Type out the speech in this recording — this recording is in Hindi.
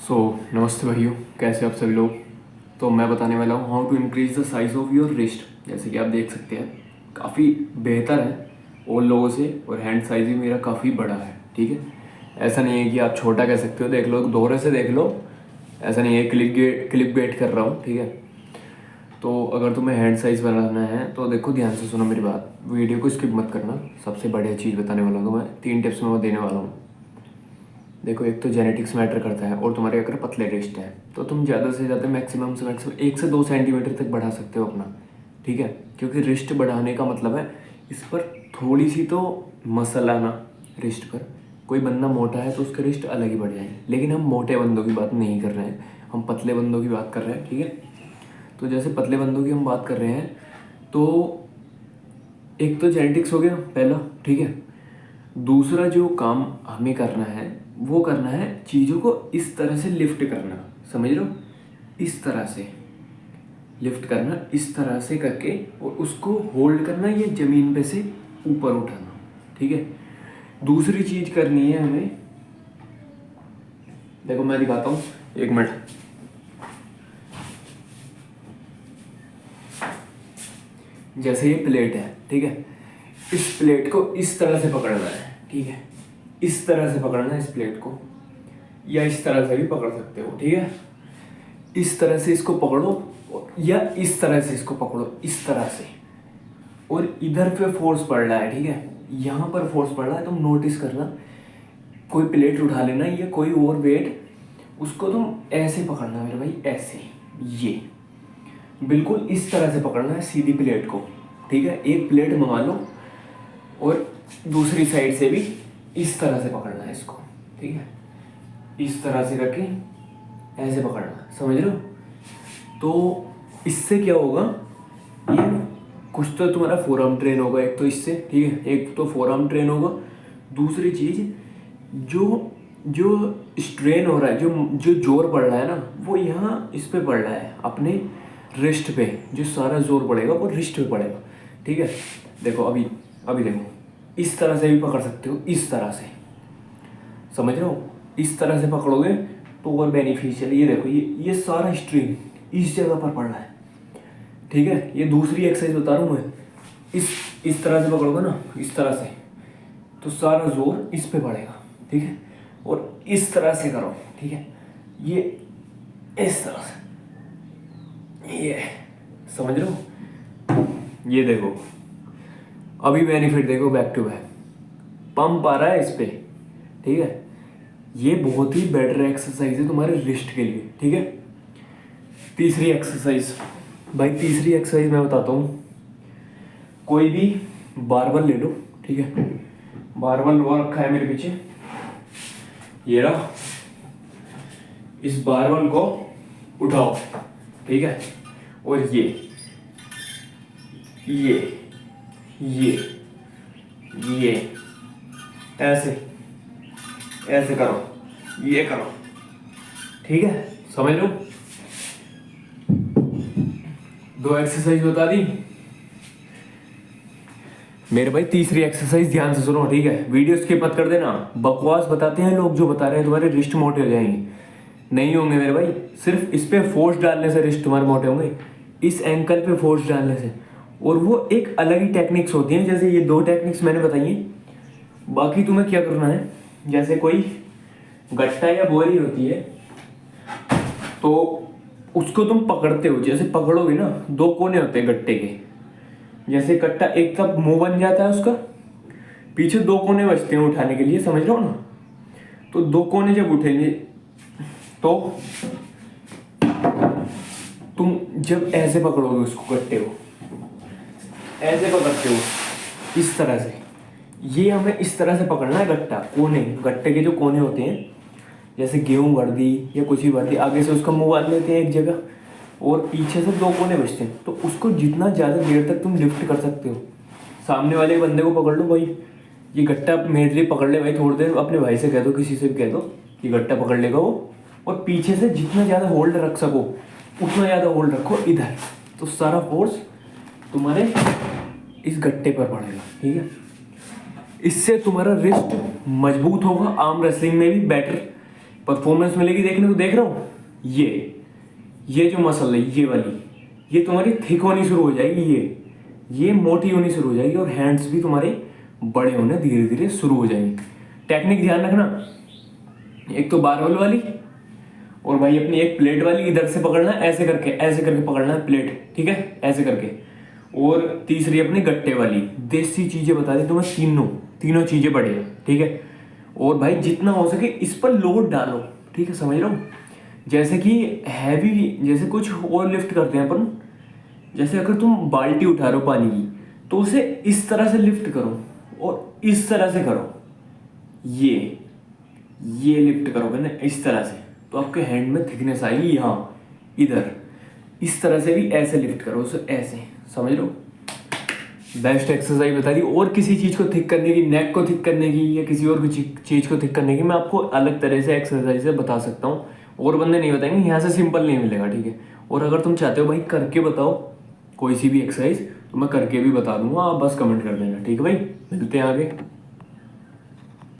नमस्ते भाइयों, कैसे आप सभी लोग। तो मैं बताने वाला हूँ how to increase the size of your wrist. जैसे कि आप देख सकते हैं काफ़ी बेहतर है और लोगों से, और हैंड साइज़ भी मेरा काफ़ी बड़ा है। ठीक है, ऐसा नहीं है कि आप छोटा कह सकते हो, देख लो दोहरे से देख लो, ऐसा नहीं है क्लिप गेट कर रहा हूँ। ठीक है, तो अगर तुम्हें हैंड साइज़ बनाना है तो देखो ध्यान से सुनो मेरी बात, वीडियो को स्किप मत करना। सबसे बढ़िया चीज़ बताने वाला हूँ, मैं 3 टिप्स में देने वाला हूँ। देखो, एक तो जेनेटिक्स मैटर करता है, और तुम्हारे अगर पतले रिस्ट है तो तुम ज़्यादा से ज़्यादा मैक्सिमम से मैक्सिमम 1 से 2 सेंटीमीटर तक बढ़ा सकते हो अपना। ठीक है, क्योंकि रिस्ट बढ़ाने का मतलब है इस पर थोड़ी सी तो मसल आना रिस्ट पर। कोई बंदा मोटा है तो उसके रिस्ट अलग ही बढ़ जाएंगे, लेकिन हम मोटे बंदों की बात नहीं कर रहे हैं, हम पतले बंदों की बात कर रहे हैं। ठीक है, तो जैसे पतले बंदों की हम बात कर रहे हैं तो एक तो जेनेटिक्स हो गया पहला। ठीक है, दूसरा जो काम हमें करना है वो करना है चीज़ों को इस तरह से लिफ्ट करना, समझ लो, इस तरह से लिफ्ट करना, इस तरह से करके, और उसको होल्ड करना ये ज़मीन पे से ऊपर उठाना। ठीक है, दूसरी चीज़ करनी है हमें, देखो मैं दिखाता हूँ, 1 मिनट। जैसे ये प्लेट है, ठीक है, इस प्लेट को इस तरह से पकड़ना है। ठीक है, इस तरह से पकड़ना है इस प्लेट को, या इस तरह से भी पकड़ सकते हो। ठीक है, इस तरह से इसको पकड़ो, या इस तरह से इसको पकड़ो, इस तरह से, और इधर पे फोर्स पड़ रहा है। ठीक है, यहाँ पर फोर्स पड़ रहा है, तुम नोटिस करना। कोई प्लेट उठा लेना या कोई और वेट, उसको तुम ऐसे पकड़ना मेरे भाई, ऐसे, ये बिल्कुल इस तरह से पकड़ना है सीधी प्लेट को। ठीक है, एक प्लेट मंगा लो और दूसरी साइड से भी इस तरह से पकड़ना है इसको। ठीक है, इस तरह से करके ऐसे पकड़ना, समझ लो। तो इससे क्या होगा, ये कुछ तो तुम्हारा फोरआर्म ट्रेन होगा एक तो इससे। ठीक है, एक तो फोरआर्म ट्रेन होगा, दूसरी चीज़ जो जो स्ट्रेन हो रहा है, जो जो जोर पड़ रहा है ना, वो यहाँ इस पे पड़ रहा है, अपने रिस्ट पे। जो सारा जोर पड़ेगा वो रिस्ट पे पड़ेगा। ठीक है, देखो अभी अभी देखो, इस तरह से भी पकड़ सकते हो, इस तरह से, समझ रहे हो, इस तरह से पकड़ोगे तो और बेनिफिशियल। ये देखो, ये सारा स्ट्रेन इस जगह पर पड़ रहा है। ठीक है, ये दूसरी एक्सरसाइज बता रहा हूँ मैं, इस तरह से पकड़ोगे ना, इस तरह से, तो सारा जोर इस पे पड़ेगा। ठीक है, और इस तरह से करो। ठीक है, ये इस तरह से, ये समझ रहे हो। ये देखो, अभी बेनिफिट देखो, बैक टू बैक पंप आ रहा है इस पे। ठीक है, ये बहुत ही बेटर एक्सरसाइज है तुम्हारे रिस्ट के लिए। ठीक है, तीसरी एक्सरसाइज भाई, तीसरी एक्सरसाइज मैं बताता हूँ। कोई भी बारबल ले लो। ठीक है, बारबल वो रखा है मेरे पीछे, ये रहा। इस बारबल को उठाओ। ठीक है, और ये ये ऐसे ऐसे करो, ये करो। ठीक है, समझ लो। 2 एक्सरसाइज बता दी मेरे भाई, तीसरी एक्सरसाइज ध्यान से सुनो। ठीक है, वीडियो स्किप मत कर देना। बकवास बताते हैं लोग जो बता रहे हैं तुम्हारे रिस्ट मोटे हो जाएंगे, नहीं होंगे मेरे भाई। सिर्फ इस पे फोर्स डालने से रिस्ट तुम्हारे मोटे होंगे, इस एंकल पे फोर्स डालने से। और वो एक अलग ही टेक्निक्स होती हैं, जैसे ये 2 टेक्निक्स मैंने बताई हैं। बाकी तुम्हें क्या करना है, जैसे कोई गट्टा या बोरी होती है तो उसको तुम पकड़ते हो, जैसे पकड़ोगे ना, 2 कोने होते हैं गट्टे के। जैसे कट्टा एक तब मुंह बन जाता है उसका, पीछे 2 कोने बचते हैं उठाने के लिए, समझ रहे हो ना। तो 2 कोने जब उठेंगे तो तुम जब ऐसे पकड़ोगे उसको, गट्टे को ऐसे पकड़ते हो इस तरह से। ये हमें इस तरह से पकड़ना है गट्टा, कोने, गट्टे के जो कोने होते हैं, जैसे गेहूं भर दी या कुछ भी भर दी, आगे से उसका मुंह बांध लेते हैं एक जगह, और पीछे से 2 कोने बचते हैं। तो उसको जितना ज़्यादा देर तक तुम लिफ्ट कर सकते हो। सामने वाले बंदे को पकड़ लो, भाई ये गट्टा मेरे लिए पकड़ ले भाई थोड़ी देर, अपने भाई से कह दो, किसी से भी कह दो, ये गट्टा पकड़ लेगा वो। और पीछे से जितना ज़्यादा होल्ड रख सको उतना ज़्यादा होल्ड रखो इधर, तो सारा फोर्स तुम्हारे इस गट्टे पर पड़ेगा। ठीक है, इससे तुम्हारा रिस्ट मजबूत होगा, आर्म रेसलिंग में भी बेटर परफॉर्मेंस मिलेगी देखने को, देख रहा हूँ ये जो मसल है ये वाली, ये तुम्हारी थिक होनी शुरू हो जाएगी, ये मोटी होनी शुरू हो जाएगी और हैंड्स भी तुम्हारे बड़े होने धीरे धीरे शुरू हो जाएंगे। टेक्निक ध्यान रखना, एक तो बारबल वाली और भाई अपनी एक प्लेट वाली, इधर से पकड़ना है ऐसे करके पकड़ना है प्लेट, ठीक है, ऐसे करके। और तीसरी अपनी गट्टे वाली। देसी चीजें बता दी तुम्हें, तीनों चीजें बढ़िया, ठीक है। और भाई जितना हो सके इस पर लोड डालो, ठीक है, समझ रहा हूँ। जैसे कि हैवी, जैसे कुछ और लिफ्ट करते हैं अपन, जैसे अगर तुम बाल्टी उठा रहे हो पानी की, तो उसे इस तरह से लिफ्ट करो और इस तरह से करो, ये लिफ्ट करोगे ना इस तरह से, तो आपके हैंड में थिकनेस आएगी। यहाँ इधर इस तरह से भी ऐसे लिफ्ट करो उसे, ऐसे, समझ लो। बेस्ट एक्सरसाइज बता दी। और किसी चीज़ को थिक करने की, नेक को थिक करने की या किसी और चीज़ को थिक करने की, मैं आपको अलग तरह से एक्सरसाइज से बता सकता हूँ, और बंदे नहीं बताएंगे, यहाँ से सिंपल नहीं मिलेगा, ठीक है। और अगर तुम चाहते हो भाई करके बताओ कोई सी भी एक्सरसाइज, तो मैं करके भी बता दूंगा, आप बस कमेंट कर देना, ठीक है भाई। मिलते हैं आगे।